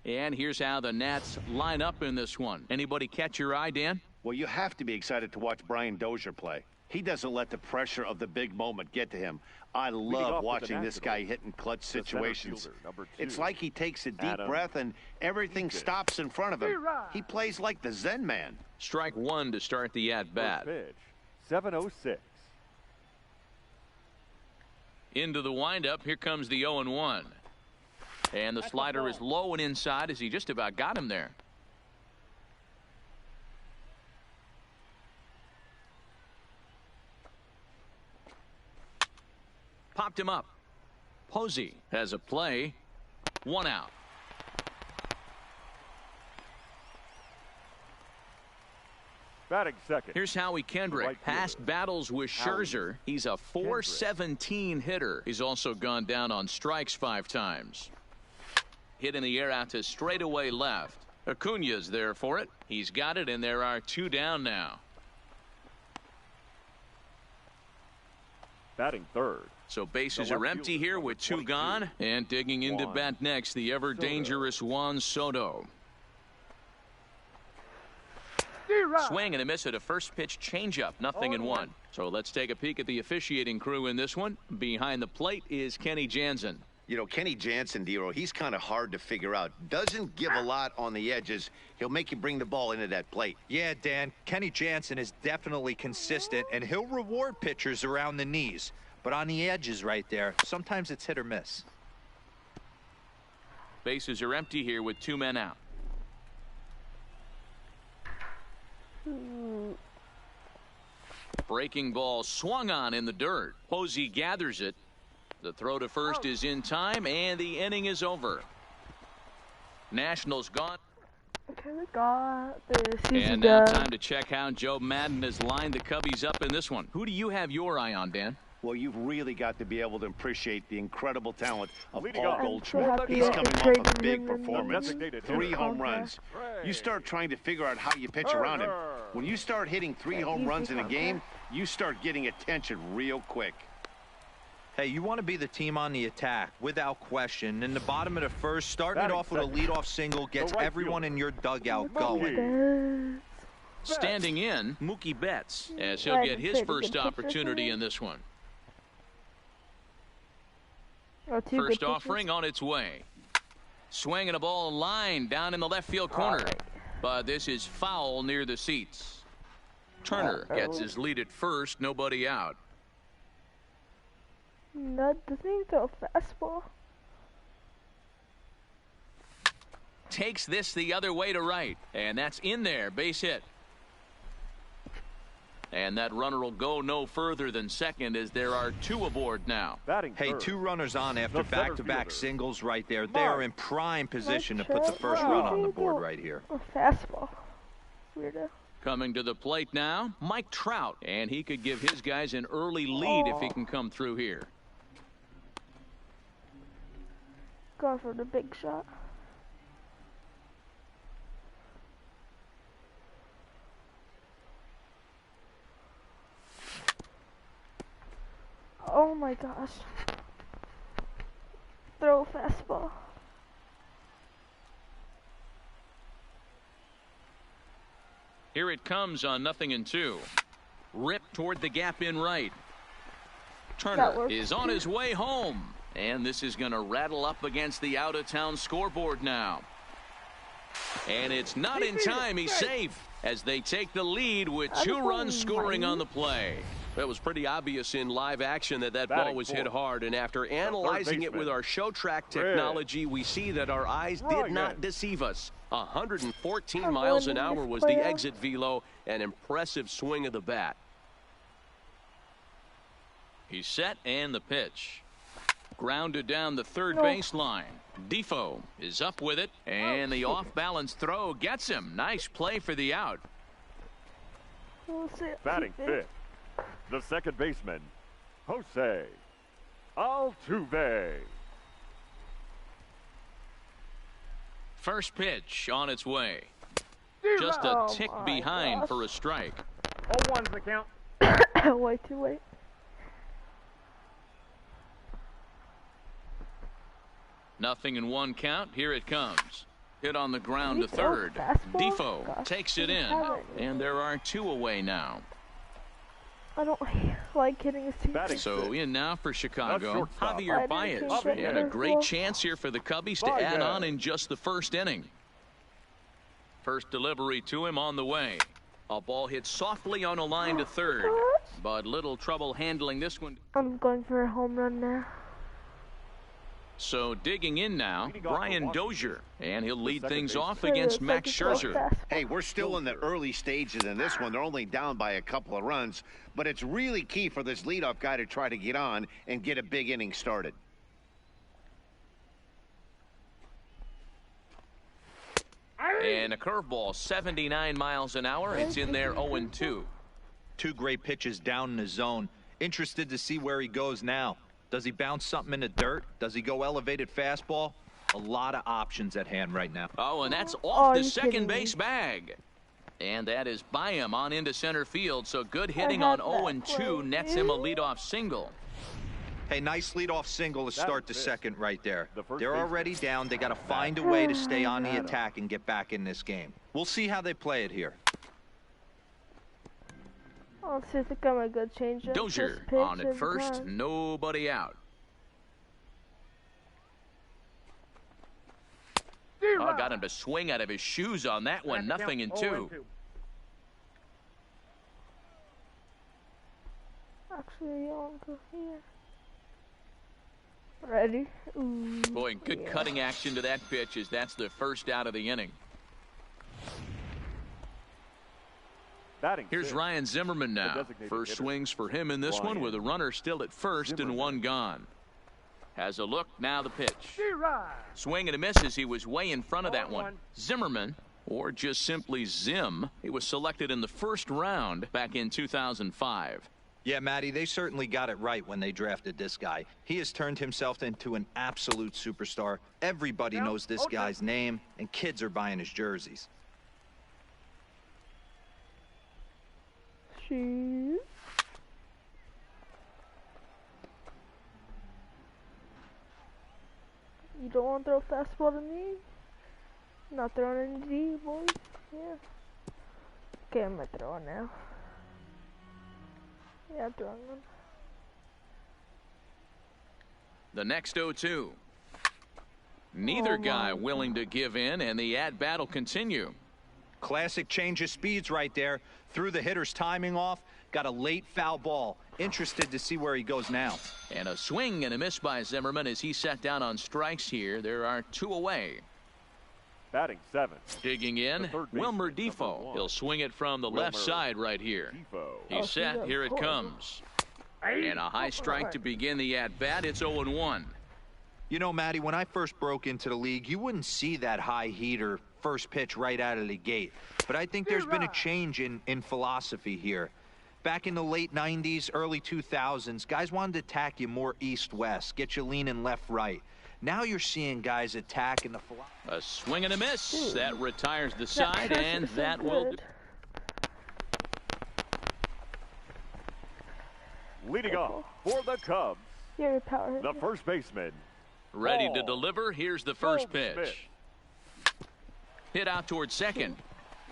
And here's how the Nats line up in this one. Anybody catch your eye, Dan? Well, you have to be excited to watch Brian Dozier play. He doesn't let the pressure of the big moment get to him. I love watching this guy hit in clutch situations. It's like he takes a deep breath and everything stops in front of him. He plays like the Zen man. Strike one to start the at-bat. 7:06. Into the windup. Here comes the 0-1. And the slider is low and inside as he just about got him there. Popped him up. Posey has a play. 1 out. Batting second. Here's Howie Kendrick. Past battles with Scherzer. He's a .417 hitter. He's also gone down on strikes 5 times. Hit in the air out to straightaway left. Acuna's there for it. He's got it, and there are 2 down now. Batting third. So bases are empty here with 2 gone. And digging into bat next, the ever-dangerous Juan Soto. Swing and a miss at a first pitch changeup. 0-1. So let's take a peek at the officiating crew in this one. Behind the plate is Kenny Jansen. You know, Kenny Jansen, Dero, he's kind of hard to figure out. Doesn't give a lot on the edges. He'll make you bring the ball into that plate. Yeah, Dan, Kenny Jansen is definitely consistent, and he'll reward pitchers around the knees. But on the edges right there, sometimes it's hit or miss. Bases are empty here with 2 men out. Breaking ball swung on in the dirt. Posey gathers it. The throw to first is in time, and the inning is over. Nationals gone. Okay, we got this. And now time to check how Joe Madden has lined the Cubbies up in this one. Who do you have your eye on, Dan? Well, you've really got to be able to appreciate the incredible talent of Leading Paul off. Goldschmidt. He's coming off a big performance. 3 home runs. You start trying to figure out how you pitch around him. When you start hitting 3 home runs in a game, you start getting attention real quick. Hey, you want to be the team on the attack, without question. In the bottom of the first, starting it off with a leadoff single gets everyone in your dugout going. Standing in, Mookie Betts, as he'll get his first opportunity in this one. First offering on its way. Swinging a ball line down in the left field corner. But this is foul near the seats. Turner gets his lead at first, nobody out. No, doesn't he throw a fastball? Takes this the other way to right. And that's in there. Base hit. And that runner will go no further than second as there are 2 aboard now. Hey, 2 runners on after back-to-back singles right there. They are in prime position to put the first run on the board right here. A fastball. Weirdo. Coming to the plate now, Mike Trout. And he could give his guys an early lead if he can come through here. Go for the big shot. Oh my gosh. Throw a fastball. Here it comes on 0-2. Rip toward the gap in right. Turner is on his way home. And this is going to rattle up against the out-of-town scoreboard now. And it's not in time. He's safe as they take the lead with 2 runs scoring on the play. That was pretty obvious in live action that ball was hit hard. And after analyzing it with our show track technology, we see that our eyes did not deceive us. 114 miles an hour was the exit velo. An impressive swing of the bat. He's set and the pitch. Grounded down the third baseline. Defoe is up with it, and the off-balance throw gets him. Nice play for the out. Batting fifth, the second baseman, Jose Altuve. First pitch on its way. Just a tick behind for a strike. 0-1's the count. Way too late. Nothing in 1 count. Here it comes. Hit on the ground to third. Defoe takes it in. And there are 2 away now. I don't like hitting his team. So in now for Chicago, Javier Baez. And a great chance here for the Cubbies to add on in just the first inning. First delivery to him on the way. A ball hit softly on a line to third. But little trouble handling this one. I'm going for a home run now. So digging in now, Brian Dozier, and he'll lead things off against Max Scherzer. Hey, we're still in the early stages in this one. They're only down by a couple of runs, but it's really key for this leadoff guy to try to get on and get a big inning started. And a curveball, 79 miles an hour. It's in there 0-2. 2 great pitches down in the zone. Interested to see where he goes now. Does he bounce something in the dirt? Does he go elevated fastball? A lot of options at hand right now. Oh, and that's off the second base bag. And that is by him on into center field. So good hitting on 0-2 nets him a leadoff single. Hey, nice leadoff single to start the second right there. They're already down. They got to find a way to stay on the attack and get back in this game. We'll see how they play it here. I'll see if they got a good change. Dozier on at first, nobody out. Oh, got him to swing out of his shoes on that one. 0-2. Actually, I'll go here. Ready? Ooh, boy, good cutting action to that pitch as that's the first out of the inning. Here's Ryan Zimmerman now. First swings for him in this one with a runner still at first and 1 gone. Has a look, now the pitch. Swing and a miss as he was way in front of that one. Zimmerman, or just simply Zim, he was selected in the first round back in 2005. Yeah, Matty, they certainly got it right when they drafted this guy. He has turned himself into an absolute superstar. Everybody knows this guy's name, and kids are buying his jerseys. Shoot. You don't want to throw a fastball to me? Not throwing any D, boys. Yeah. Okay, I'm gonna throw it now. Yeah, I'm throwing one. The next 0-2. Neither guy willing to give in, and the at-bat will continue. Classic change of speeds right there. Threw the hitter's timing off. Got a late foul ball. Interested to see where he goes now. And a swing and a miss by Zimmerman as he sat down on strikes here. There are 2 away. Batting 7. Digging in, Wilmer Defoe. He'll swing it from the left side right here. He's set. Here it comes. And a high strike to begin the at-bat. It's 0-1. You know, Matty, when I first broke into the league, you wouldn't see that high heater first pitch right out of the gate. But I think there's been a change in philosophy here. Back in the late 90s, early 2000s, guys wanted to attack you more east-west, get you leaning left-right. Now you're seeing guys attack in the philosophy. A swing and a miss. That retires the side, and that will do. Leading off for the Cubs, the first baseman. Ready to deliver. Here's the first pitch. Hit out towards second.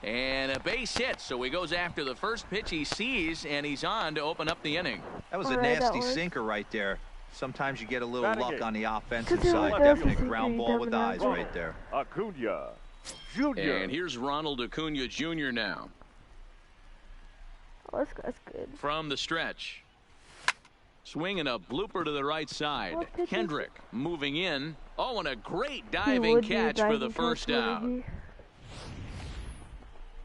And a base hit, so he goes after the first pitch he sees, and he's on to open up the inning. That was a nasty sinker right there. Sometimes you get a little luck on the offensive side. Definite ground ball with eyes right there. Acuna Jr. And here's Ronald Acuna Jr. now. Oh, this guy's good. From the stretch. Swinging a blooper to the right side. Kendrick moving in. Oh, and a great diving catch for the first out.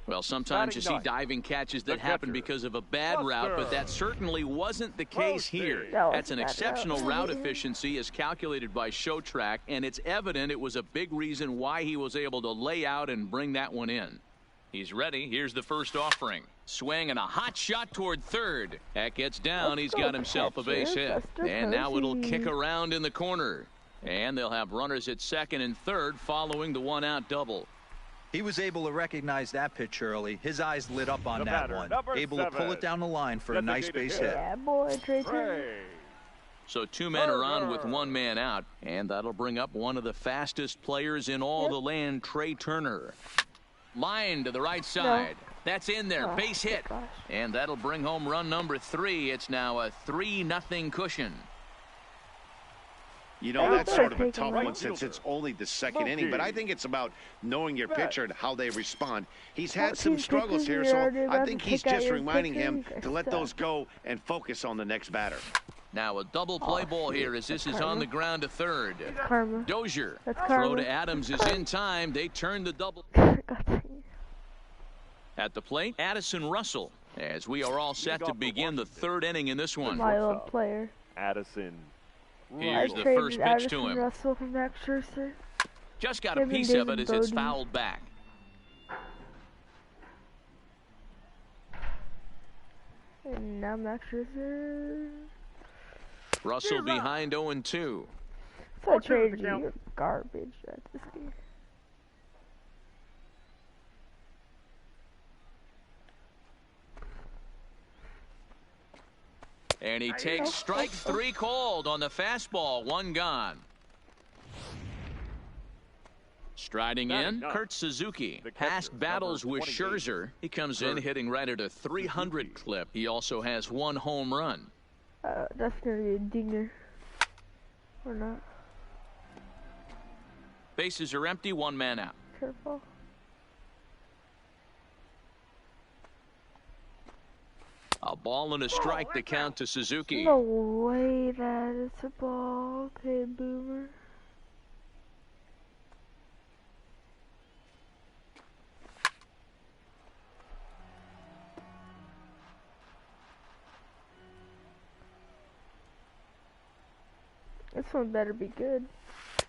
Well, sometimes you see diving catches that happen because of a bad route, but that certainly wasn't the case here. That's an exceptional route efficiency as calculated by ShowTrack, and it's evident it was a big reason why he was able to lay out and bring that one in. He's ready. Here's the first offering. Swing and a hot shot toward third. That gets down. He's got himself a base hit. And now it'll kick around in the corner. And they'll have runners at second and third following the one-out double. He was able to recognize that pitch early. His eyes lit up on that one. Able to pull it down the line for a nice base hit. Yeah, boy, Trey. So 2 men are on with 1 man out, and that'll bring up one of the fastest players in all the land, Trey Turner. Line to the right side. No. That's in there. Base hit. And that'll bring home run number 3. It's now a 3-0 cushion. You know, that's sort of a tough one since it's only the second inning, but I think it's about knowing your pitcher and how they respond. He's had some struggles here, so I think he's just reminding him to let those go and focus on the next batter. Now a double play ball here as this is on the ground to third. Dozier. Throw to Adams is in time. They turn the double. At the plate, Addison Russell, as we are all set to begin the 3rd inning in this one. My old player. Addison. Here's the first pitch to him. Russell from Max Scherzer. Just got a piece of it as it's fouled back. And now Max Scherzer. Russell behind 0-2. So I traded you. You're garbage at this game. And he takes strike 3 called on the fastball. 1 gone. Striding in, Kurt Suzuki. Past battles with Scherzer. He comes in hitting right at a 300 clip. He also has 1 home run. That's going to be a dinger. Or not. Bases are empty. 1 man out. Careful. A ball and a strike to count to Suzuki. No way that is a ball. Okay, Boomer. This one better be good.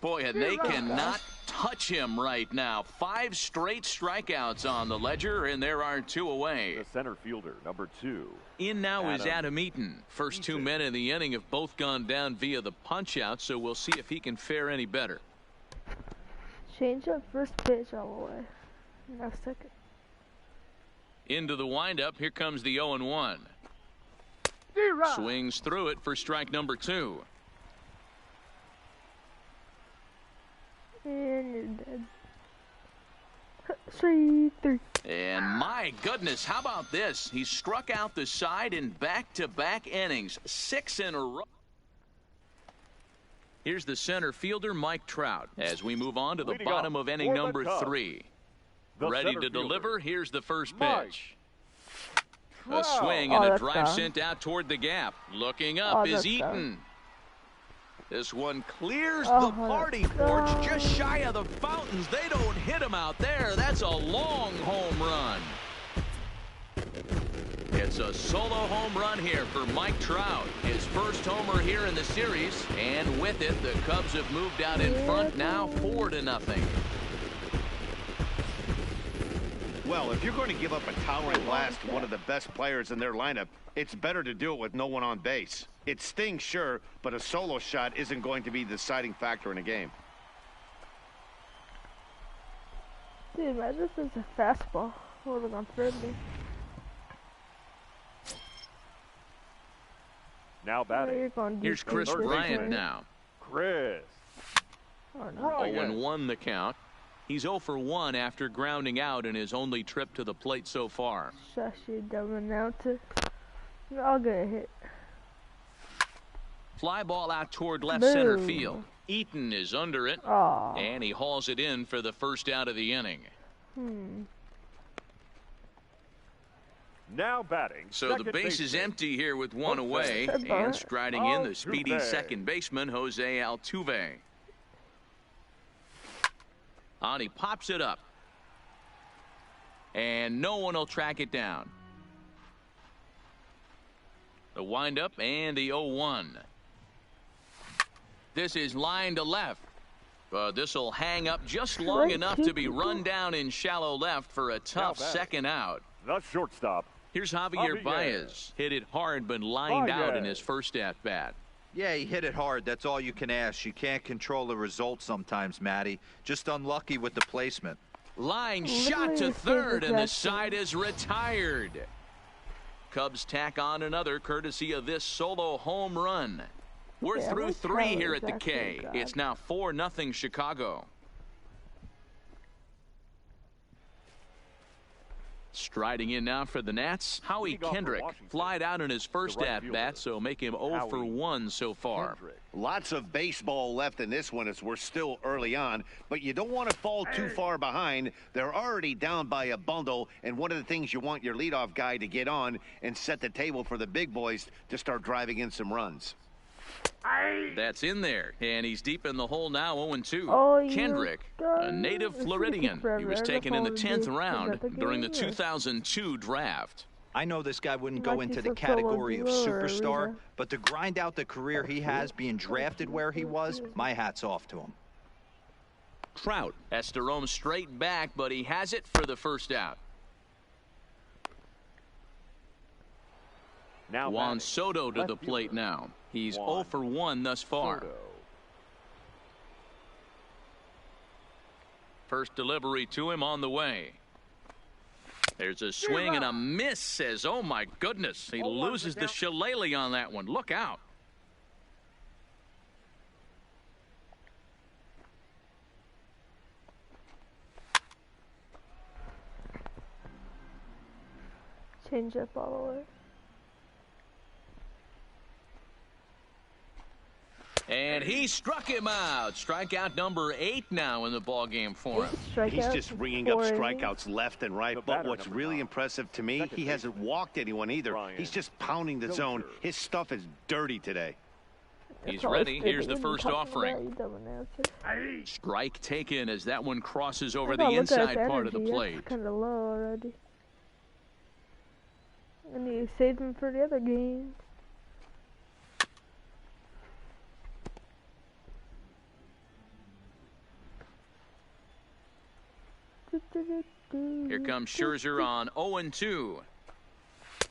Boy, and they cannot touch him right now. 5 straight strikeouts on the ledger, and there are 2 away. The center fielder, number 2. In now is Adam Eaton. First 2 men in the inning have both gone down via the punch-out, so we'll see if he can fare any better. Change up first pitch all the way. Now second. Into the windup. Here comes the 0-1. Swings through it for strike number 2. And you're dead. 3-3. And my goodness, how about this? He struck out the side in back-to-back innings. 6 in a row. Here's the center fielder, Mike Trout, as we move on to the bottom of inning number 3. Ready to deliver. Here's the first pitch. A swing and a drive sent out toward the gap. Looking up is Eaton. This one clears the party porch just shy of the fountains. They don't hit him out there. That's a long home run. It's a solo home run here for Mike Trout. His first homer here in the series. And with it, the Cubs have moved out in front now 4-0. Well, if you're going to give up a towering blast to one of the best players in their lineup, it's better to do it with no one on base. It stings, sure, but a solo shot isn't going to be the deciding factor in a game. Dude, imagine if it's a fastball. Would have gone further. Now batting. Here's Chris Bryant now. Chris. 0-1 the count. He's 0 for 1 after grounding out in his only trip to the plate so far. Shush, you dumb announcer. I'll get a hit. Fly ball out toward left center field. Eaton is under it. And he hauls it in for the first out of the inning. Now batting. So the base is empty here with 1 away. And striding in the speedy second baseman, Jose Altuve. And he pops it up. And no one will track it down. The windup and the 0-1. This is line to left. But this will hang up just long enough to be run down in shallow left for a tough second out. The shortstop. Here's Javier Baez. Hit it hard but lined out in his first at-bat. Yeah, he hit it hard. That's all you can ask. You can't control the result sometimes, Matty. Just unlucky with the placement. Line shot to third, and the side is retired. Cubs tack on another courtesy of this solo home run. We're through 3 here at the K. It's now 4-0 Chicago. Striding in now for the Nats, Howie Kendrick flied out in his first at-bat, so make him 0 for 1 so far. Lots of baseball left in this one as we're still early on, but you don't want to fall too far behind. They're already down by a bundle, and one of the things you want your leadoff guy to get on and set the table for the big boys to start driving in some runs. That's in there, and he's deep in the hole now, 0-2. Oh, Kendrick, a native Floridian. He was taken in the 10th round during the 2002 draft. I know this guy wouldn't go into the category of superstar, but to grind out the career he has being drafted where he was, my hat's off to him. Trout has to roam straight back, but he has it for the first out. Now Juan Soto to the plate now. He's 0 for 1 thus far. First delivery to him on the way. There's a swing and a miss. Says, oh my goodness, he loses the shillelagh on that one. Look out. Change up all the way. And he struck him out. Strikeout number 8 now in the ballgame for him. He's just ringing up strikeouts left and right. But what's really impressive to me, he hasn't walked anyone either. He's just pounding the zone. His stuff is dirty today. He's ready. Here's the first offering. Strike taken as that one crosses over the inside part of the plate. Kind of low already. And he saved him for the other game. Here comes Scherzer on 0-2.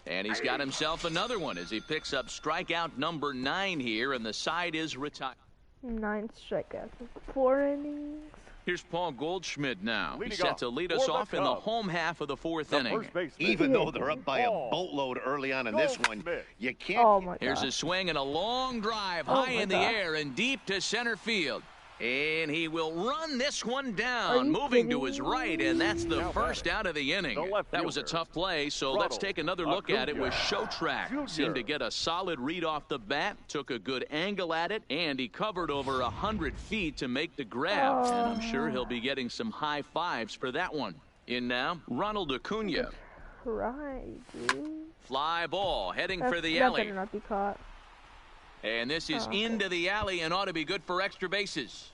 And he's got himself another one as he picks up strikeout number 9 here, and the side is retired. 9 strikeouts, 4 innings. Here's Paul Goldschmidt now. He's set to lead us off in the home half of the 4th inning. Even though they're up by a boatload early on in this one, you can't. Oh my God. Here's a swing and a long drive high in the air and deep to center field. And he will run this one down, moving to his right, and that's the first out of the inning. That was a tough play, so let's take another look at it with Show Track. Seemed to get a solid read off the bat, took a good angle at it, and he covered over 100 feet to make the grab. And I'm sure he'll be getting some high fives for that one. In now, Ronald Acuna. Right, dude. Fly ball heading for the alley. That better not be caught. And this is into the alley and ought to be good for extra bases.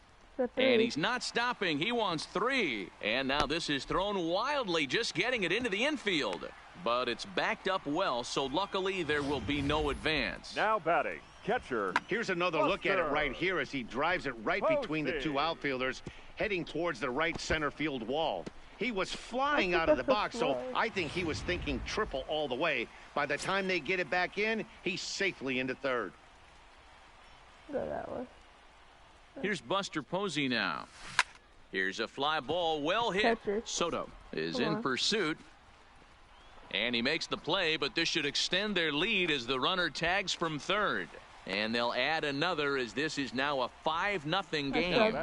And he's not stopping. He wants 3. And now this is thrown wildly, just getting it into the infield. But it's backed up well, so luckily there will be no advance. Now batting, catcher. Here's another look at it right here as he drives it right between the 2 outfielders, heading towards the right center field wall. He was flying out of the box, so I think he was thinking triple all the way. By the time they get it back in, he's safely into third. Go that way. Here's Buster Posey now. Here's a fly ball, well hit. Catcher. Soto is in pursuit. And he makes the play, but this should extend their lead as the runner tags from third. And they'll add another as this is now a 5-0 game.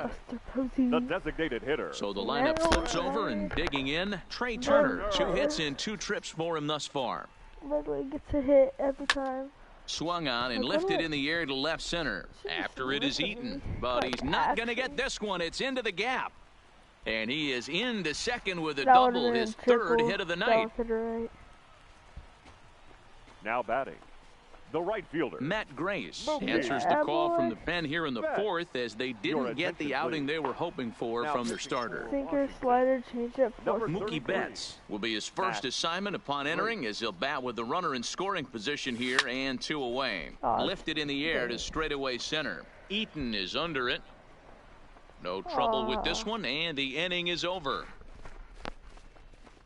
The designated hitter. So the lineup flips over and digging in. Trey Turner, 2 hits and 2 trips for him thus far. Literally gets a hit every time. Swung on and lifted in the air to left center. After it is Eaton, but he's not going to get this one. It's into the gap. And he is into second with a double, his 3rd hit of the night. Now batting, the right fielder. Matt Grace answers the call from the pen here in the 4th as they didn't get the outing they were hoping for from their starter. Sinker, slider, changeup. Mookie Betts will be his first assignment upon entering as he'll bat with the runner in scoring position here and 2 away. Lifted in the air to straightaway center. Eaton is under it. No trouble with this one, and the inning is over.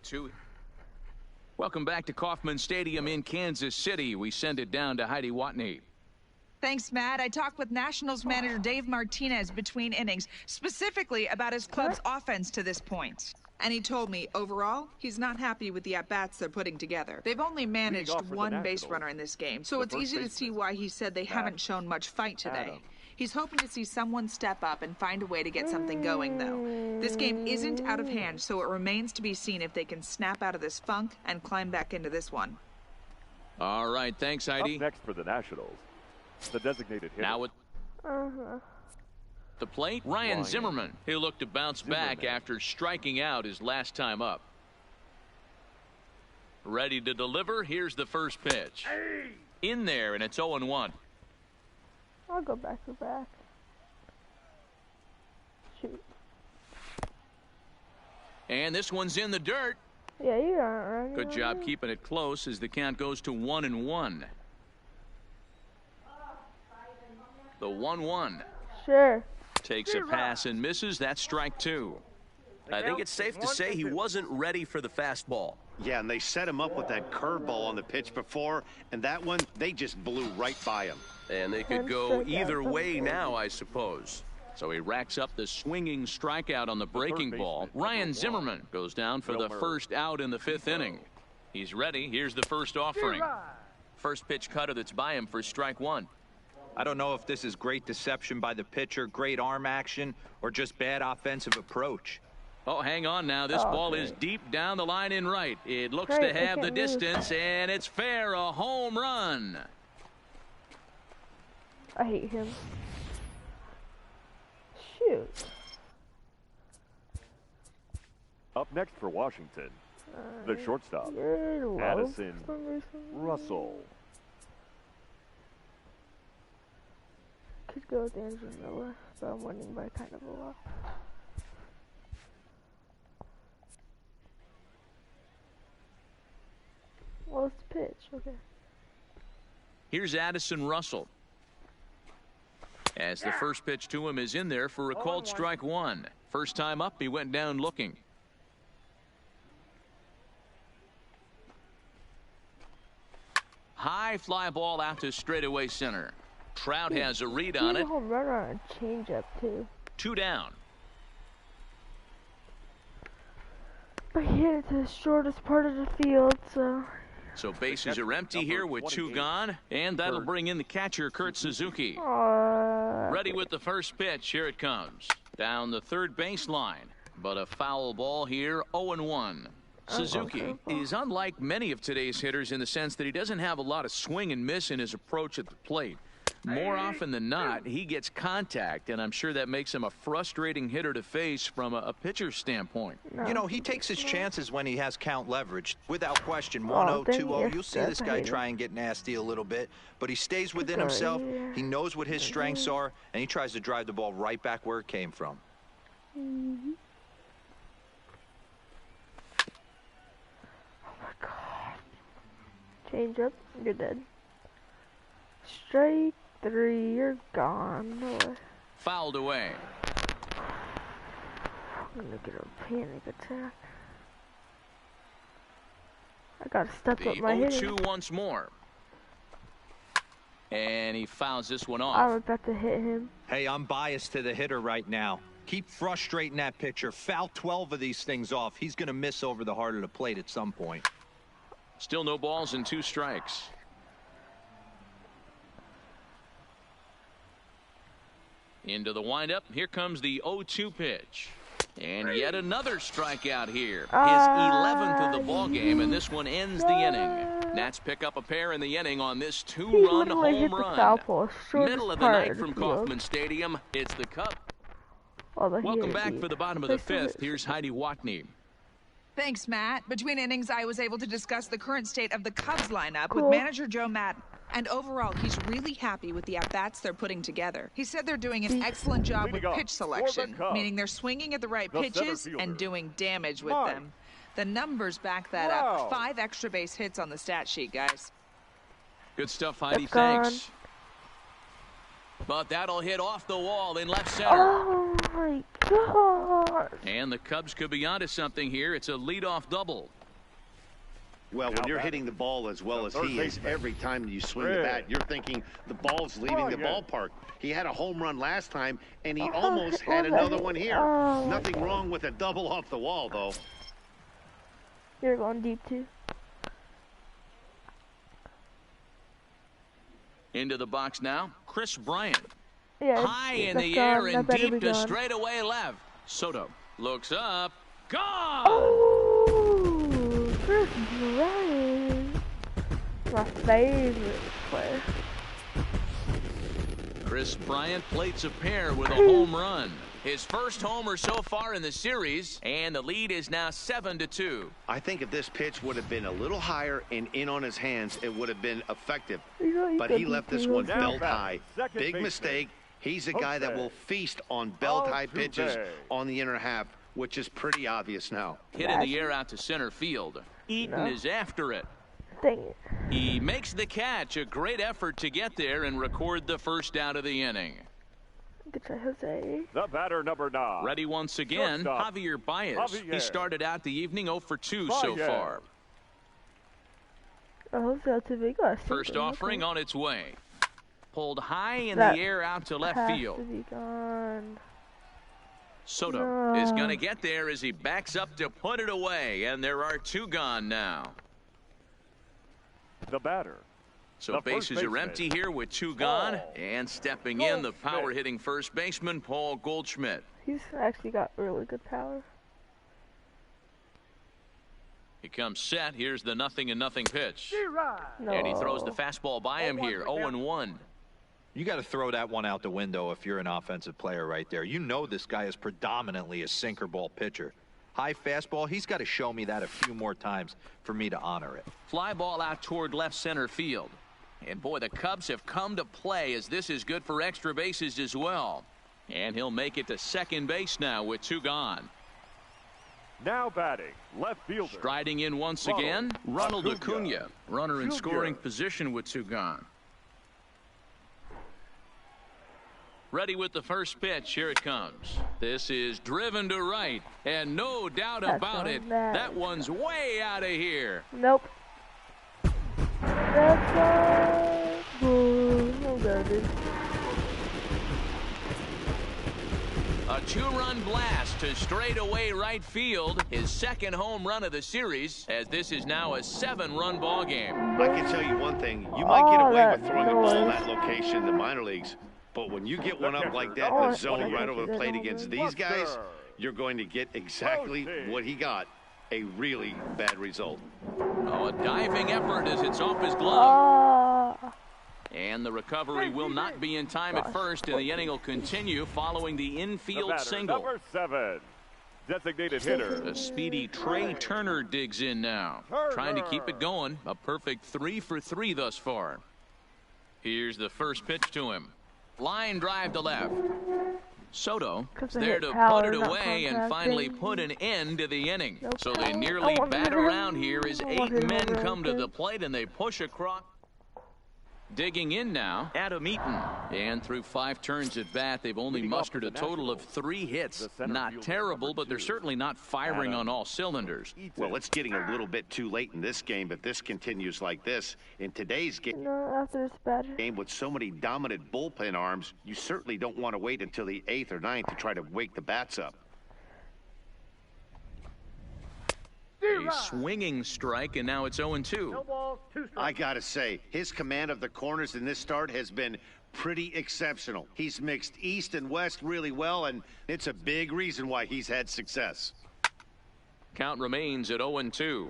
2. Welcome back to Kauffman Stadium in Kansas City. We send it down to Heidi Watney. Thanks, Matt. I talked with Nationals manager Dave Martinez between innings, specifically about his club's offense to this point. And he told me, overall, he's not happy with the at-bats they're putting together. They've only managed one base runner in this game, so it's easy to see why he said they haven't shown much fight today. He's hoping to see someone step up and find a way to get something going, though. This game isn't out of hand, so it remains to be seen if they can snap out of this funk and climb back into this one. All right, thanks, Heidi. Up next for the Nationals, the designated hitter. Now with the plate, Ryan Zimmerman. He'll look to bounce back after striking out his last time up. Ready to deliver. Here's the first pitch. In there, and it's 0-1. I'll go back to back. Shoot. And this one's in the dirt. Yeah, you are right. Good job keeping it close as the count goes to 1-1. The 1-1. Sure. Takes a pass and misses. That's strike 2. I think it's safe to say he wasn't ready for the fastball. Yeah, and they set him up with that curveball on the pitch before, and that one, they just blew right by him. And they could go either way now, I suppose. So he racks up the swinging strikeout on the breaking ball. Ryan Zimmerman goes down for the first out in the 5th inning. He's ready. Here's the first offering. First pitch cutter that's by him for strike 1. I don't know if this is great deception by the pitcher, great arm action, or just bad offensive approach. Oh, hang on now. This ball is deep down the line in right. It looks to have the distance, and it's fair. A home run. I hate him. Shoot. Up next for Washington, the shortstop, Addison Russell. Could go with Andrew Miller, but I'm winning by kind of a lot. Well, it's the pitch. Okay. Here's Addison Russell. As the first pitch to him is in there for a called strike 1. First time up, he went down looking. High fly ball out to straightaway center. Trout has a read on it. Home run on a changeup too. 2 down. But he hit it to the shortest part of the field, so. So bases are empty here with 2 gone, and that'll bring in the catcher, Kurt Suzuki. Ready with the first pitch. Here it comes. Down the third baseline, but a foul ball here, 0-1. Suzuki is unlike many of today's hitters in the sense that he doesn't have a lot of swing and miss in his approach at the plate. More often than not, he gets contact, and I'm sure that makes him a frustrating hitter to face from a pitcher's standpoint. You know, he takes his chances when he has count leverage. Without question, 1-0, 2-0, you'll see this guy try and get nasty a little bit, but he stays within himself. He knows what his strengths are, and he tries to drive the ball right back where it came from. Oh my God. Change up, you're dead. Straight 3, you're gone. No way. Fouled away. I'm gonna get a panic attack. I gotta step up my hitting. 0-2 once more. And he fouls this one off. I'm about to hit him. Hey, I'm biased to the hitter right now. Keep frustrating that pitcher. Foul 12 of these things off. He's gonna miss over the heart of the plate at some point. Still no balls and 2 strikes. Into the windup. Here comes the 0-2 pitch. And yet another strikeout here. His 11th of the ball game, and this one ends the inning. Nats pick up a pair in the inning on this 2-run home run. Middle of the night from Kauffman Stadium. It's the Cubs. Welcome back for the bottom of the 5th. Here's Heidi Watney. Thanks, Matt. Between innings, I was able to discuss the current state of the Cubs lineup with manager Joe Madden. And overall, he's really happy with the at-bats they're putting together. He said they're doing an excellent job with pitch selection, meaning they're swinging at the right pitches and doing damage with them. The numbers back that up. 5 extra base hits on the stat sheet, guys. Good stuff, Heidi. Thanks. But that'll hit off the wall in left center. Oh, my God. And the Cubs could be onto something here. It's a leadoff double. Well, when you're hitting the ball as well as he is, every time you swing the bat, you're thinking the ball's leaving the ballpark. He had a home run last time, and he almost had another one here. Nothing wrong with a double off the wall, though. You're going deep, too. Into the box now, Chris Bryant. Yeah, high in the air and deep to straightaway left. Soto looks up. Gone! Oh, Chris Bryant. My favorite player. Chris Bryant plates a pair with a home run. His first homer so far in the series, and the lead is now 7-2. I think if this pitch would have been a little higher and in on his hands, it would have been effective. But he left this one belt high. Big mistake. He's a guy that will feast on belt-high pitches on the inner half, which is pretty obvious now. Hit in the air out to center field. Eaton is after it. Dang it. He makes the catch. A great effort to get there and record the first out of the inning. Good try, Jose. The batter, number 9. Ready once again, Javier Baez. He started out the evening 0 for 2 so far. First offering on its way. Pulled high in the air out to left field. Soto is going to get there as he backs up to put it away, and there are 2 gone now. The batter. So bases are empty here with 2 gone, and stepping in, the power-hitting first baseman, Paul Goldschmidt. He's actually got really good power. He comes set. Here's the 0-0 pitch. No. And he throws the fastball by him here, 0-1. You got to throw that one out the window if you're an offensive player right there. You know this guy is predominantly a sinker ball pitcher. High fastball, he's got to show me that a few more times for me to honor it. Fly ball out toward left center field. And boy, the Cubs have come to play as this is good for extra bases as well. And he'll make it to second base now with 2 gone. Now batting, left fielder. Striding in once again, Ronald Acuna. Runner in scoring position with 2 gone. Ready with the first pitch. Here it comes. This is driven to right, and no doubt about it, that one's way out of here. Nope. That's no garbage. A 2-run blast to straightaway right field. His second home run of the series, as this is now a 7-run ball game. I can tell you one thing. You might get away with throwing a ball in that location in the minor leagues. But when you get one up like that in the zone right over the plate against these guys, you're going to get exactly what he got, a really bad result. Oh, a diving effort as it's off his glove. And the recovery will not be in time at first, and the inning will continue following the infield single. Number 7, designated hitter. The speedy Trey Turner digs in now, trying to keep it going. A perfect 3 for 3 thus far. Here's the first pitch to him. Line drive to left. Soto is there to put it away and finally put an end to the inning. So they nearly bat around here as 8 men come to the plate and they push across. Digging in now, Adam Eaton. And through 5 turns at bat, they've only mustered a total of 3 hits. Not terrible, but they're certainly not firing on all cylinders. Well, it's getting a little bit too late in this game if this continues like this. In today's game with so many dominant bullpen arms, you certainly don't want to wait until the 8th or 9th to try to wake the bats up. A swinging strike, and now it's 0-2. I gotta say, his command of the corners in this start has been pretty exceptional. He's mixed east and west really well, and it's a big reason why he's had success. Count remains at 0-2.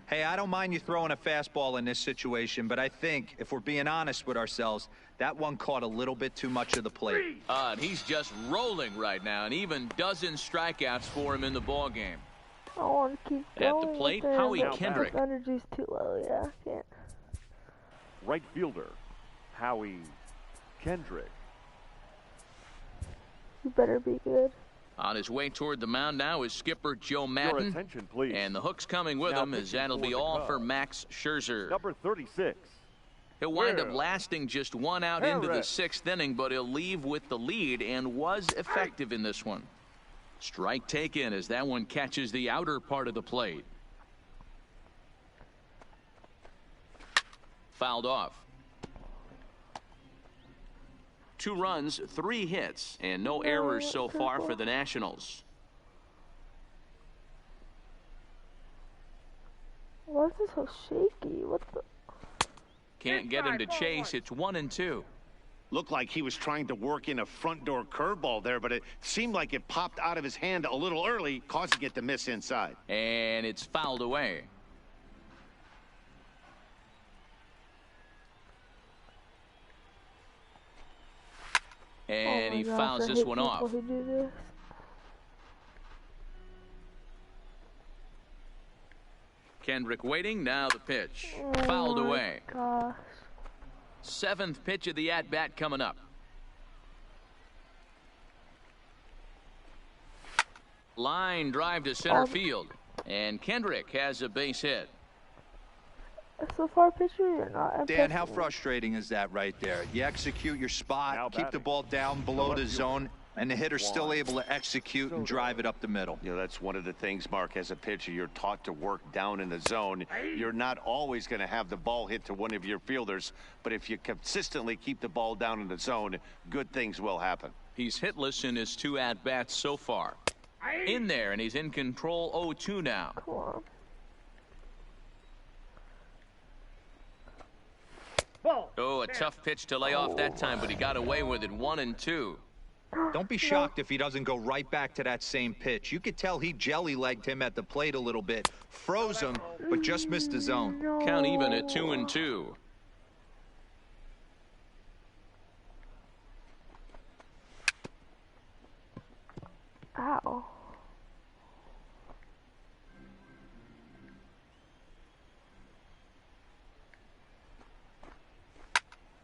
Hey, I don't mind you throwing a fastball in this situation, but I think, if we're being honest with ourselves, that one caught a little bit too much of the plate. And he's just rolling right now, and even dozen strikeouts for him in the ballgame. I want to keep going. At the plate, Howie Kendrick. The energy's too low, yeah, I can't. Right fielder, Howie Kendrick. You better be good. On his way toward the mound now is skipper Joe Madden. Your attention, please. And the hook's coming with him as that'll be all for Max Scherzer. Number 36. He'll wind up lasting just 1 out into the 6th inning, but he'll leave with the lead and was effective in this one. Strike taken as that one catches the outer part of the plate. Fouled off. 2 runs, 3 hits, and no errors so far for the Nationals. Why is this so shaky? What the? Can't get him to chase. It's 1-2. Looked like he was trying to work in a front door curveball there, but it seemed like it popped out of his hand a little early, causing it to miss inside. And it's fouled away. And he fouls this one off. Kendrick waiting. Now the pitch. Fouled away. Gosh. 7th pitch of the at-bat coming up. Line drive to center field. And Kendrick has a base hit. So far pitcher or not? Dan, how frustrating is that right there? You execute your spot, keep the ball down below the zone, and the hitter's still able to execute and drive it up the middle. You know, that's one of the things, Mark, as a pitcher, you're taught to work down in the zone. You're not always going to have the ball hit to one of your fielders, but if you consistently keep the ball down in the zone, good things will happen. He's hitless in his 2 at-bats so far. In there, and he's in control. 0-2 now. Come on. Oh, a tough pitch to lay off that time, but he got away with it. 1-2. Don't be shocked if he doesn't go right back to that same pitch. You could tell he jelly-legged him at the plate a little bit, froze him, but just missed the zone. Count even at 2-2. Ow.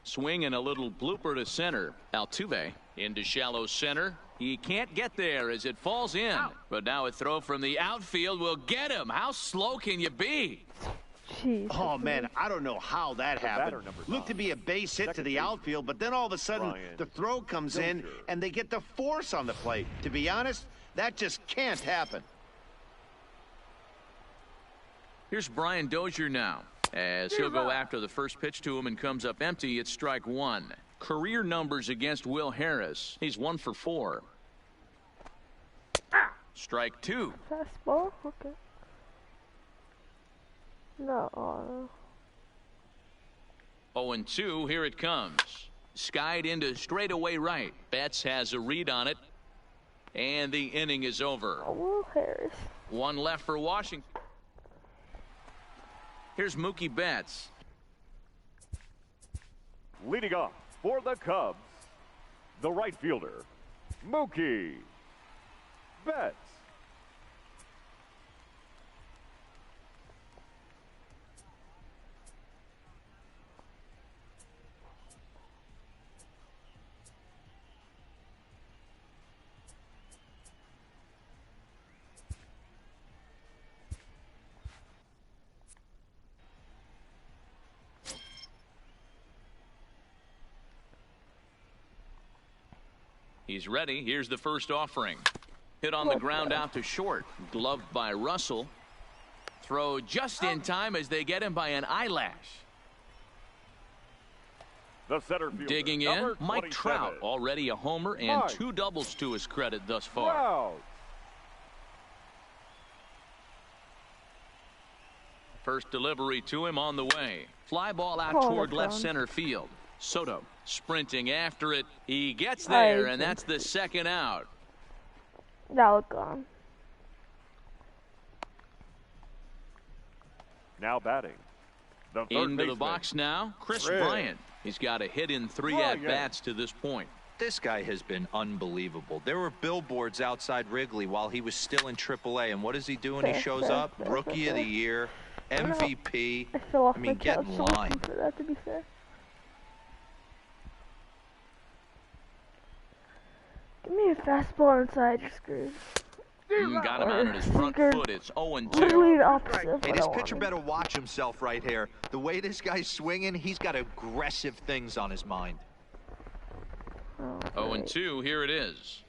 Swing and a little blooper to center. Altuve into shallow center. He can't get there as it falls in. But now a throw from the outfield will get him. How slow can you be? Jeez. Oh, man, I don't know how that happened. Looked to be a base hit to the outfield, but then all of a sudden the throw comes in and they get the force on the plate. To be honest, that just can't happen. Here's Brian Dozier now, as he'll go after the first pitch to him and comes up empty. It's strike 1. Career numbers against Will Harris. He's 1 for 4. Strike 2. Fastball? Okay. No. 0-2. Here it comes. Skied into straightaway right. Betts has a read on it. And the inning is over. Will Harris. 1 left for Washington. Here's Mookie Betts. Leading off for the Cubs, the right fielder, Mookie Betts. He's ready. Here's the first offering. Hit on the ground out to short. Gloved by Russell. Throw just in time as they get him by an eyelash. The center fielder, digging in, Mike Trout, already a homer and 2 doubles to his credit thus far. Trout. First delivery to him on the way. Fly ball out toward left center field. Soto sprinting after it. He gets there, and that's the second out. That was gone. Now batting. The third into baseman, the box now, Chris Bryant. He's got a hit in 3 at-bats to this point. This guy has been unbelievable. There were billboards outside Wrigley while he was still in AAA, and what is he doing? He shows up, Rookie of the Year, MVP. I mean, get in line. For that, to be fair. Give me a fastball inside, you're screwed. Got him out on his front foot. It's 0-2. Literally the opposite. Hey, this pitcher better watch himself right here. The way this guy's swinging, he's got aggressive things on his mind. 0-2, here it is.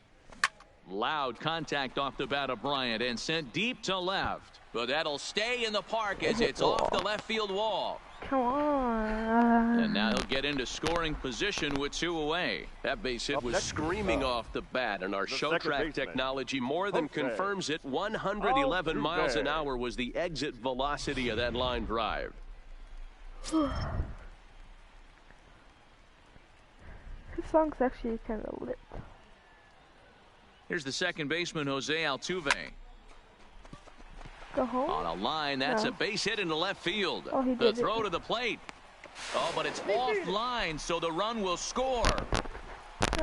Loud contact off the bat of Bryant and sent deep to left. But that'll stay in the park as it's off the left field wall. Come on. And now he'll get into scoring position with 2 away. That base hit was screaming off the bat, and our show track technology more than confirms it. 111 miles an hour was the exit velocity of that line drive. This song's actually kind of lit. Here's the second baseman, Jose Altuve. Go home? On a line, that's a base hit into left field. Oh, the throw to the plate. Oh, but it's offline, so the run will score.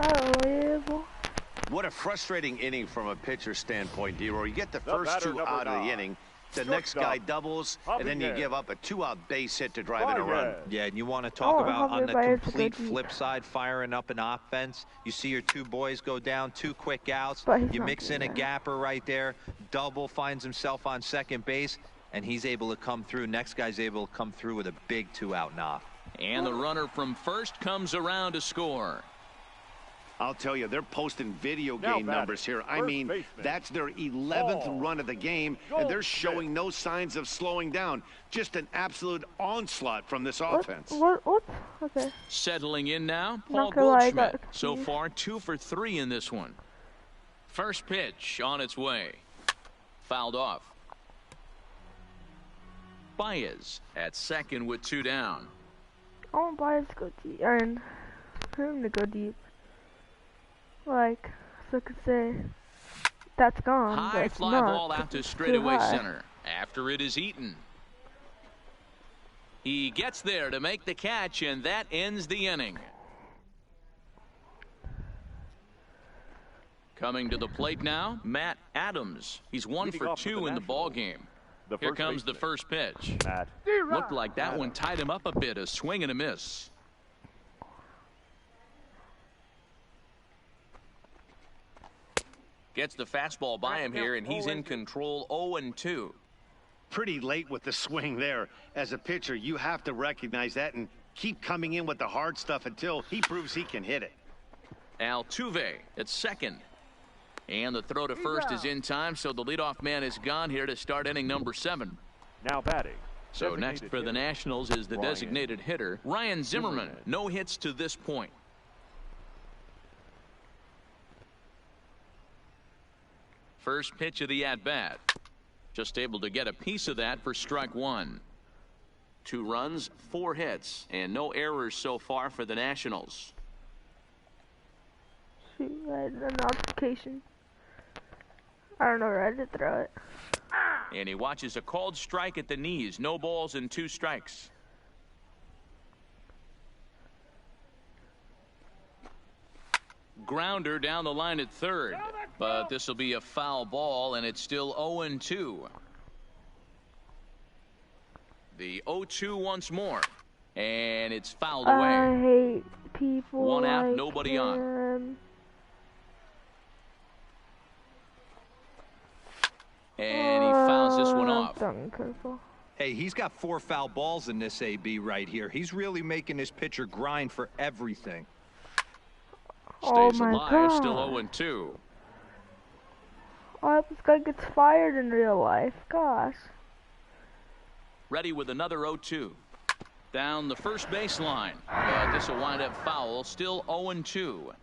Unbelievable. What a frustrating inning from a pitcher's standpoint, D-Roy. You get the first 2 out of the inning. The next guy doubles, and then you give up a 2-out base hit to drive in a run. Yeah, and you want to talk about on the complete flip side, firing up an offense. You see your 2 boys go down, 2 quick outs. You mix in a gapper right there. Double finds himself on second base, and he's able to come through. Next guy's able to come through with a big 2-out knock. And the runner from first comes around to score. I'll tell you, they're posting video game numbers here. I mean, that's their 11th run of the game, and they're showing no signs of slowing down. Just an absolute onslaught from this offense. What? Okay. Settling in now, Paul Goldschmidt. So far, 2 for 3 in this one. First pitch on its way. Fouled off. Baez at second with 2 down. I want Baez to go deep, and for him to go deep. Like, so I could say, that's gone. High fly ball out to straightaway center after it is eaten. He gets there to make the catch, and that ends the inning. Coming to the plate now, Matt Adams. He's 1 for 2 in the ball game. Here comes the first pitch. Looked like that one tied him up a bit, a swing and a miss. Gets the fastball by him here, and he's in control. 0-2. Pretty late with the swing there. As a pitcher, you have to recognize that and keep coming in with the hard stuff until he proves he can hit it. Altuve at second. And the throw to first is in time, so the leadoff man is gone here to start inning number 7. Now batting. So next for the Nationals is the designated hitter, Ryan Zimmerman. No hits to this point. First pitch of the at-bat. Just able to get a piece of that for strike 1. 2 runs, 4 hits, and no errors so far for the Nationals. Shoot, I had a notification. I don't know where I did throw it. And he watches a called strike at the knees. No balls and 2 strikes. Grounder down the line at third, but this will be a foul ball, and it's still 0-2. The 0-2 once more, and it's fouled away. I hate people. 1 out, like nobody him. on. And he fouls this one off. Hey, he's got 4 foul balls in this AB right here. He's really making this pitcher grind for everything. Stays alive, still 0-2. I hope this guy gets fired in real life. Gosh. Ready with another 0-2. Down the first baseline. But this will wind up foul. Still 0-2.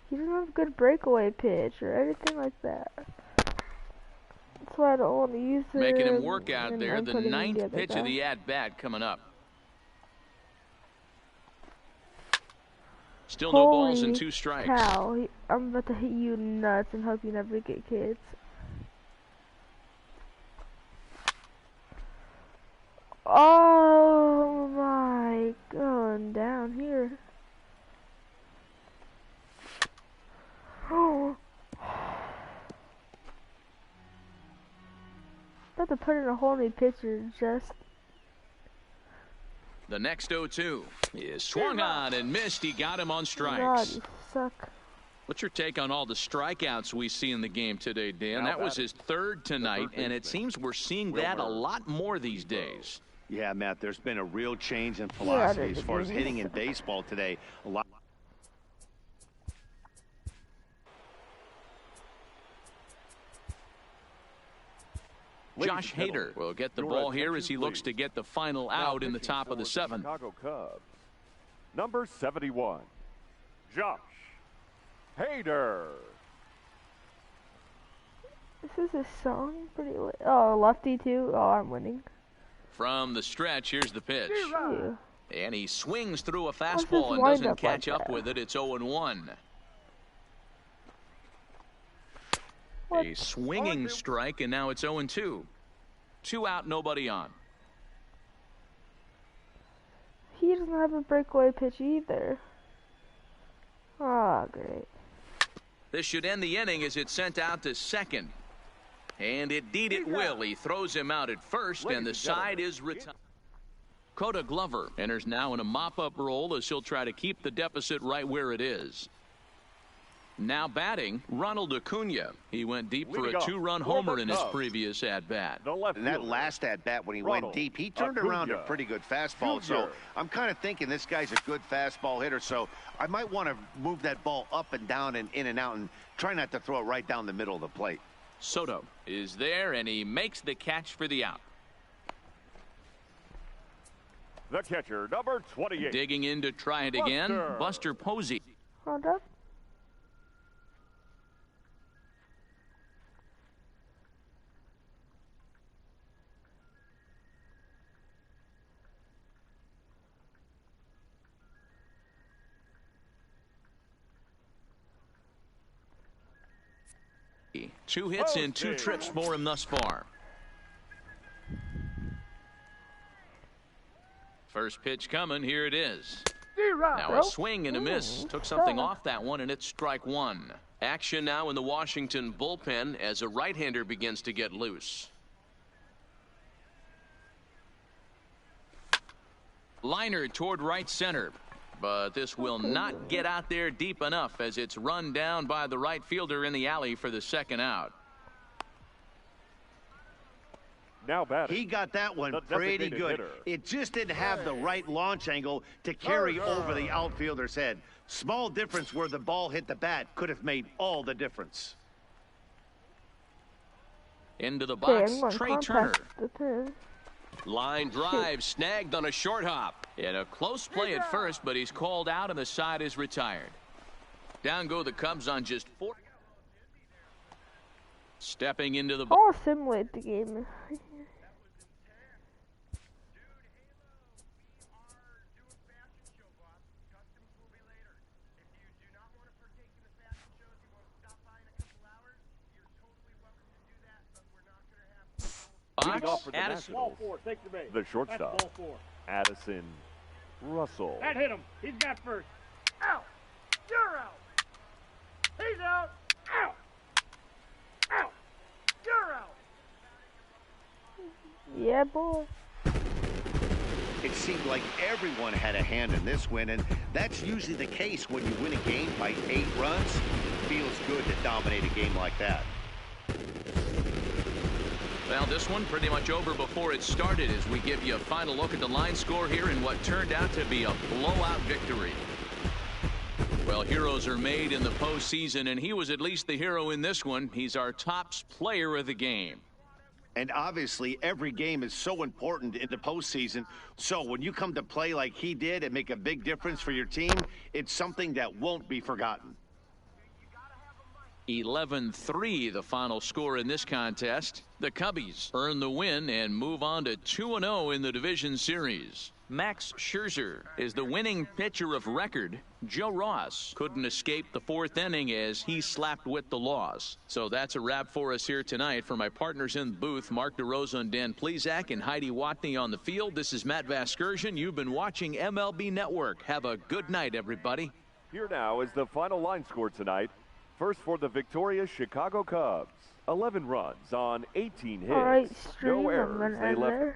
He doesn't have a good breakaway pitch or anything like that. That's why I don't want to use him. Making him work out there. The 9th pitch of the at-bat coming up. Still no balls and 2 strikes. Cow. I'm about to hit you nuts and hope you never get kids. Oh my, going down here. Oh. About to put in a whole new pitcher just. The next 0-2 is swung on and missed. He got him on strikes. God, you suck. What's your take on all the strikeouts we see in the game today, Dan? That was his 3rd tonight, and it seems we're seeing that a lot more these days. Yeah, Matt, there's been a real change in philosophy as far as hitting in baseball today. A lot. Josh Hader will get the ball here as he looks to get the final out in the top of the seventh. Chicago Cubs, number 71, Josh Hader. This is a song pretty late. Oh, lefty too. Oh, I'm winning. From the stretch, here's the pitch. Ew. And he swings through a fastball and doesn't catch up with it. It's 0-1. A swinging strike, and now it's 0-2. 2 out, nobody on. He doesn't have a breakaway pitch either. Oh, great. This should end the inning as it's sent out to second. And indeed it will. He throws him out at first, and the side is retired. Coda Glover enters now in a mop-up role as he'll try to keep the deficit right where it is. Now batting, Ronald Acuna. He went deep for a 2-run homer in his previous at-bat. And that last at-bat when he went deep, he turned around a pretty good fastball. So I'm kind of thinking this guy's a good fastball hitter. So I might want to move that ball up and down and in and out and try not to throw it right down the middle of the plate. Soto is there, and he makes the catch for the out. The catcher, number 28. Digging in to try it again, Buster Posey. Hold up. Two hits in 2 trips for him thus far. First pitch coming. Here it is. Now a swing and a miss. Took something off that one, and it's strike 1. Action now in the Washington bullpen as a right-hander begins to get loose. Liner toward right center. But this will not get out there deep enough as it's run down by the right fielder in the alley for the second out. Now batting. He got that one pretty good. It just didn't have the right launch angle to carry over the outfielder's head. Small difference where the ball hit the bat could have made all the difference. Into the box, Trey Turner. Line drive snagged on a short hop. In a close play at first, but he's called out and the side is retired. Down go the Cubs on just 4. Stepping into the I'll simulate the game. Addison. The shortstop, Addison Russell. That hit him. He's got first. Out. You're out. He's out. Out. Out. You're out. Yeah, boy. It seemed like everyone had a hand in this win, and that's usually the case when you win a game by 8 runs. It feels good to dominate a game like that. Well, this one pretty much over before it started as we give you a final look at the line score here in what turned out to be a blowout victory. Well, heroes are made in the postseason, and he was at least the hero in this one. He's our top player of the game. And obviously, every game is so important in the postseason. So when you come to play like he did and make a big difference for your team, it's something that won't be forgotten. 11-3 the final score in this contest. The Cubbies earn the win and move on to 2-0 in the division series. Max Scherzer is the winning pitcher of record. Joe Ross couldn't escape the 4th inning as he slapped with the loss. So that's a wrap for us here tonight. For my partners in the booth, Mark DeRosa and Dan Plesac and Heidi Watney on the field, this is Matt Vasgersian. You've been watching MLB Network. Have a good night, everybody. Here now is the final line score tonight. First for the victorious Chicago Cubs, 11 runs on 18 hits. All right, no errors. They left